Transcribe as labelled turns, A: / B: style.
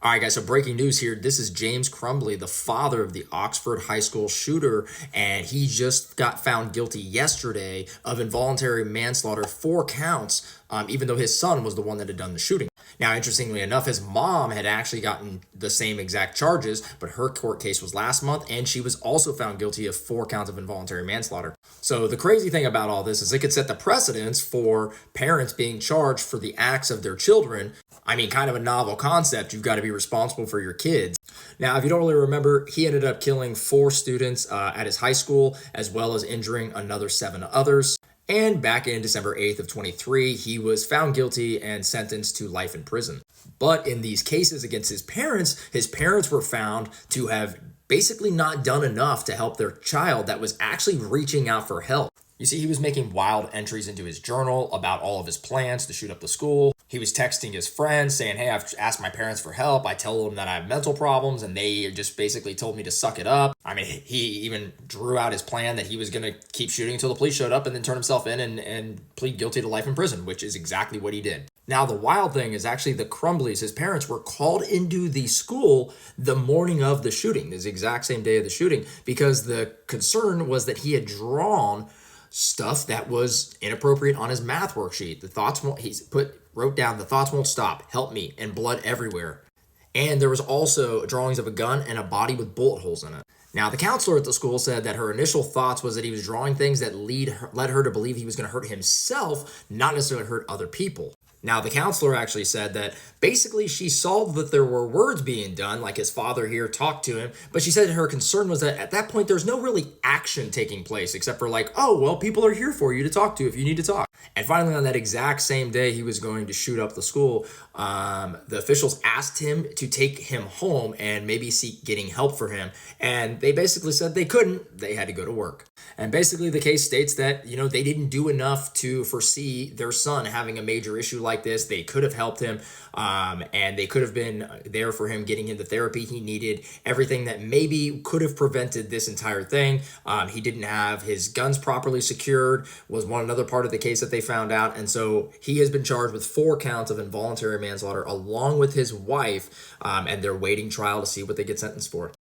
A: All right, guys, so breaking news here. This is James Crumbley, the father of the Oxford High School shooter, and he just got found guilty yesterday of involuntary manslaughter, 4 counts, even though his son was the one that had done the shooting. Now, interestingly enough, his mom had actually gotten the same exact charges, but her court case was last month, and she was also found guilty of 4 counts of involuntary manslaughter. So the crazy thing about all this is it could set the precedence for parents being charged for the acts of their children. I mean, kind of a novel concept. You've got to be responsible for your kids. Now, if you don't really remember, he ended up killing 4 students at his high school, as well as injuring another 7 others. And back in December 8th of 23, he was found guilty and sentenced to life in prison. But in these cases against his parents were found to have basically not done enough to help their child that was actually reaching out for help. You see, he was making wild entries into his journal about all of his plans to shoot up the school. He was texting his friends saying, hey, I've asked my parents for help. I tell them that I have mental problems, and they just basically told me to suck it up. I mean, he even drew out his plan that he was going to keep shooting until the police showed up and then turn himself in and plead guilty to life in prison, which is exactly what he did. Now, the wild thing is actually the Crumbleys, his parents, were called into the school the morning of the shooting, this exact same day of the shooting, because the concern was that he had drawn stuff that was inappropriate on his math worksheet. Wrote down, the thoughts won't stop, help me, and blood everywhere. And there was also drawings of a gun and a body with bullet holes in it. Now, the counselor at the school said that her initial thoughts was that he was drawing things that led her to believe he was going to hurt himself, not necessarily hurt other people. Now, the counselor actually said that basically she saw that there were words being done, like his father here talked to him, but she said her concern was that at that point, there's no really action taking place except for like, oh, well, people are here for you to talk to if you need to talk. And finally, on that exact same day he was going to shoot up the school, the officials asked him to take him home and maybe seek getting help for him. And they basically said they couldn't. They had to go to work. And basically the case states that, they didn't do enough to foresee their son having a major issue like this. They could have helped him, and they could have been there for him, getting him the therapy he needed, everything that maybe could have prevented this entire thing. He didn't have his guns properly secured, was another part of the case that they found out. And so he has been charged with 4 counts of involuntary manslaughter along with his wife, and they're waiting trial to see what they get sentenced for.